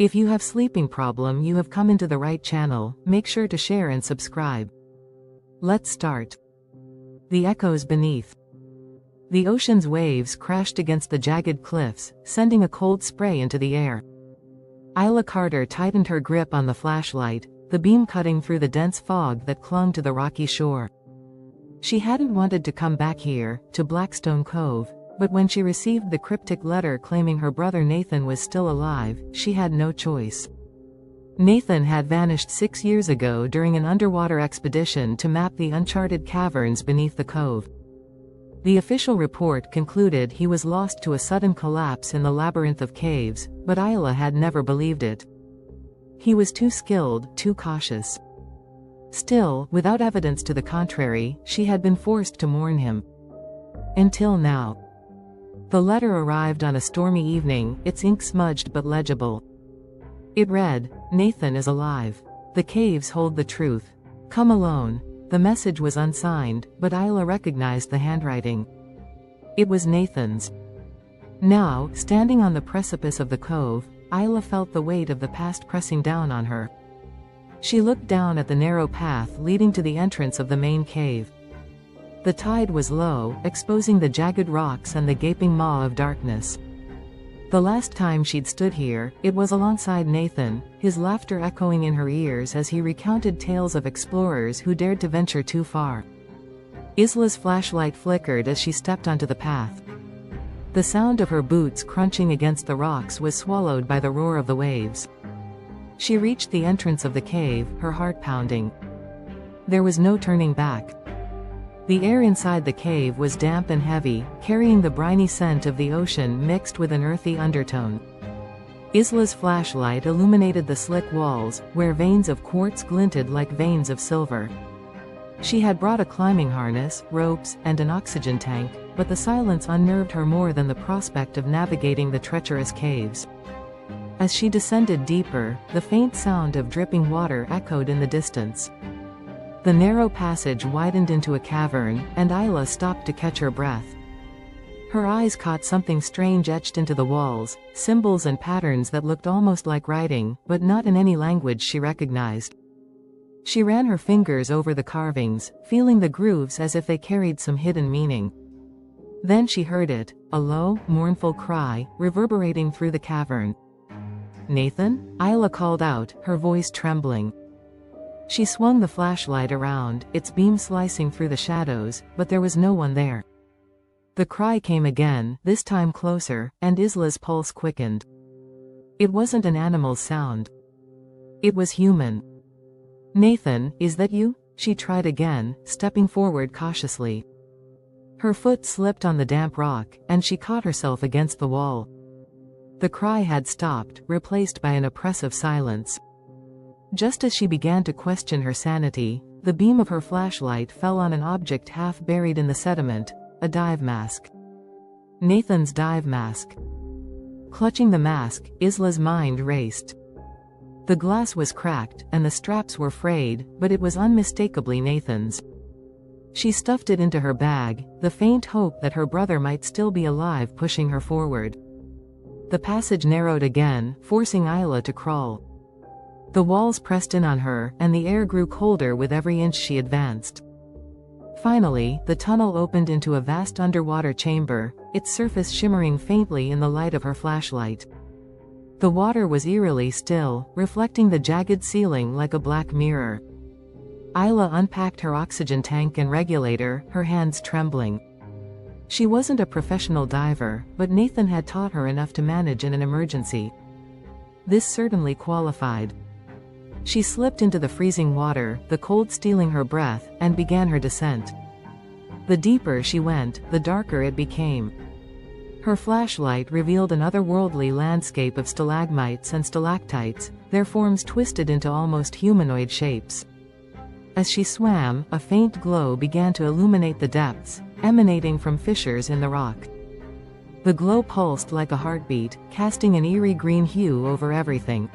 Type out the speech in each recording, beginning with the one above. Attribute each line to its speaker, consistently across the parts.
Speaker 1: If you have sleeping problem, you have come into the right channel. Make sure to share and subscribe. Let's start. The echoes beneath. The ocean's waves crashed against the jagged cliffs, sending a cold spray into the air. Isla Carter tightened her grip on the flashlight, the beam cutting through the dense fog that clung to the rocky shore. She hadn't wanted to come back here, to Blackstone Cove, but when she received the cryptic letter claiming her brother Nathan was still alive, she had no choice. Nathan had vanished 6 years ago during an underwater expedition to map the uncharted caverns beneath the cove. The official report concluded he was lost to a sudden collapse in the labyrinth of caves, but Isla had never believed it. He was too skilled, too cautious. Still, without evidence to the contrary, she had been forced to mourn him. Until now. The letter arrived on a stormy evening, its ink smudged but legible. It read, "Nathan is alive. The caves hold the truth. Come alone." The message was unsigned, but Isla recognized the handwriting. It was Nathan's. Now, standing on the precipice of the cove, Isla felt the weight of the past pressing down on her. She looked down at the narrow path leading to the entrance of the main cave. The tide was low, exposing the jagged rocks and the gaping maw of darkness. The last time she'd stood here, it was alongside Nathan, his laughter echoing in her ears as he recounted tales of explorers who dared to venture too far. Isla's flashlight flickered as she stepped onto the path. The sound of her boots crunching against the rocks was swallowed by the roar of the waves. She reached the entrance of the cave, her heart pounding. There was no turning back. The air inside the cave was damp and heavy, carrying the briny scent of the ocean mixed with an earthy undertone. Isla's flashlight illuminated the slick walls, where veins of quartz glinted like veins of silver. She had brought a climbing harness, ropes, and an oxygen tank, but the silence unnerved her more than the prospect of navigating the treacherous caves. As she descended deeper, the faint sound of dripping water echoed in the distance. The narrow passage widened into a cavern, and Isla stopped to catch her breath. Her eyes caught something strange etched into the walls, symbols and patterns that looked almost like writing, but not in any language she recognized. She ran her fingers over the carvings, feeling the grooves as if they carried some hidden meaning. Then she heard it, a low, mournful cry, reverberating through the cavern. "Nathan?" Isla called out, her voice trembling. She swung the flashlight around, its beam slicing through the shadows, but there was no one there. The cry came again, this time closer, and Isla's pulse quickened. It wasn't an animal's sound. It was human. "Nathan, is that you?" She tried again, stepping forward cautiously. Her foot slipped on the damp rock, and she caught herself against the wall. The cry had stopped, replaced by an oppressive silence. Just as she began to question her sanity, the beam of her flashlight fell on an object half buried in the sediment, a dive mask. Nathan's dive mask. Clutching the mask, Isla's mind raced. The glass was cracked, and the straps were frayed, but it was unmistakably Nathan's. She stuffed it into her bag, the faint hope that her brother might still be alive pushing her forward. The passage narrowed again, forcing Isla to crawl. The walls pressed in on her, and the air grew colder with every inch she advanced. Finally, the tunnel opened into a vast underwater chamber, its surface shimmering faintly in the light of her flashlight. The water was eerily still, reflecting the jagged ceiling like a black mirror. Isla unpacked her oxygen tank and regulator, her hands trembling. She wasn't a professional diver, but Nathan had taught her enough to manage in an emergency. This certainly qualified. She slipped into the freezing water, the cold stealing her breath, and began her descent. The deeper she went, the darker it became. Her flashlight revealed an otherworldly landscape of stalagmites and stalactites, their forms twisted into almost humanoid shapes. As she swam, a faint glow began to illuminate the depths, emanating from fissures in the rock. The glow pulsed like a heartbeat, casting an eerie green hue over everything.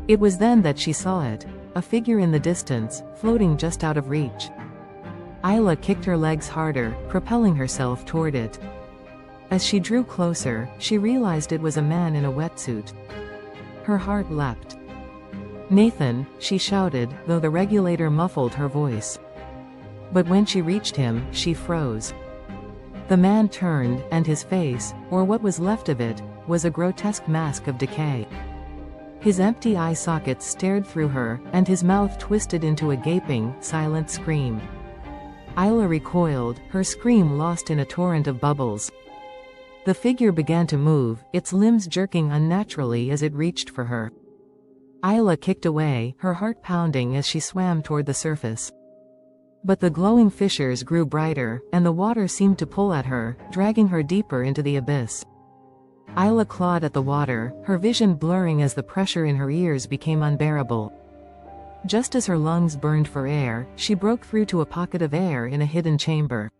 Speaker 1: It was then that she saw it, a figure in the distance, floating just out of reach. Isla kicked her legs harder, propelling herself toward it. As she drew closer, she realized it was a man in a wetsuit. Her heart leapt. "Nathan," she shouted, though the regulator muffled her voice. But when she reached him, she froze. The man turned, and his face, or what was left of it, was a grotesque mask of decay. His empty eye sockets stared through her, and his mouth twisted into a gaping, silent scream. Isla recoiled, her scream lost in a torrent of bubbles. The figure began to move, its limbs jerking unnaturally as it reached for her. Isla kicked away, her heart pounding as she swam toward the surface. But the glowing fissures grew brighter, and the water seemed to pull at her, dragging her deeper into the abyss. Isla clawed at the water, her vision blurring as the pressure in her ears became unbearable. Just as her lungs burned for air, she broke through to a pocket of air in a hidden chamber.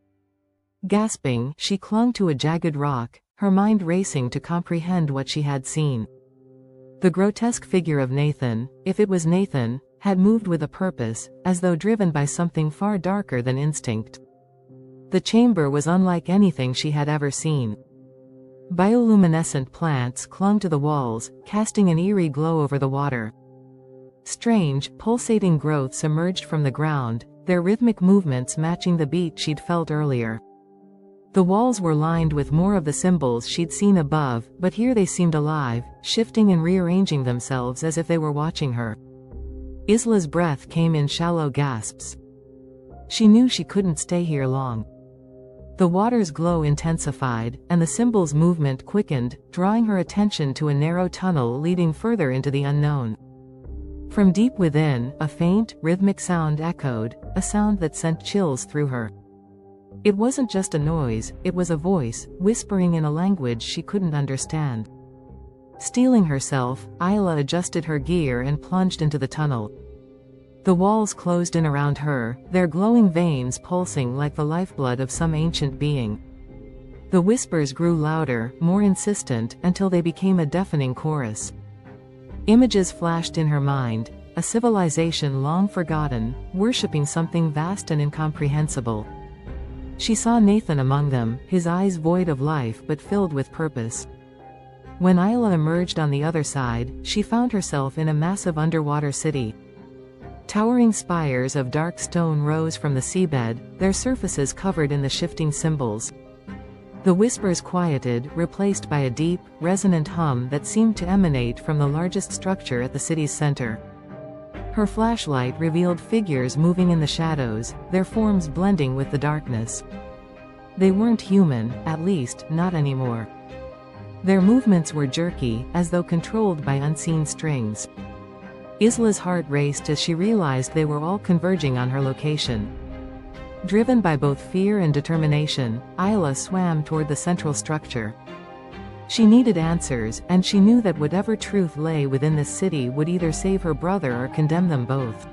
Speaker 1: Gasping, she clung to a jagged rock, her mind racing to comprehend what she had seen. The grotesque figure of Nathan, if it was Nathan, had moved with a purpose, as though driven by something far darker than instinct. The chamber was unlike anything she had ever seen. Bioluminescent plants clung to the walls, casting an eerie glow over the water. Strange, pulsating growths emerged from the ground, their rhythmic movements matching the beat she'd felt earlier. The walls were lined with more of the symbols she'd seen above, but here they seemed alive, shifting and rearranging themselves as if they were watching her. Isla's breath came in shallow gasps. She knew she couldn't stay here long. The water's glow intensified, and the symbol's movement quickened, drawing her attention to a narrow tunnel leading further into the unknown. From deep within, a faint, rhythmic sound echoed, a sound that sent chills through her. It wasn't just a noise, it was a voice, whispering in a language she couldn't understand. Steeling herself, Isla adjusted her gear and plunged into the tunnel. The walls closed in around her, their glowing veins pulsing like the lifeblood of some ancient being. The whispers grew louder, more insistent, until they became a deafening chorus. Images flashed in her mind, a civilization long forgotten, worshipping something vast and incomprehensible. She saw Nathan among them, his eyes void of life but filled with purpose. When Isla emerged on the other side, she found herself in a massive underwater city. Towering spires of dark stone rose from the seabed, their surfaces covered in the shifting symbols. The whispers quieted, replaced by a deep, resonant hum that seemed to emanate from the largest structure at the city's center. Her flashlight revealed figures moving in the shadows, their forms blending with the darkness. They weren't human, at least, not anymore. Their movements were jerky, as though controlled by unseen strings. Isla's heart raced as she realized they were all converging on her location. Driven by both fear and determination, Isla swam toward the central structure. She needed answers, and she knew that whatever truth lay within this city would either save her brother or condemn them both.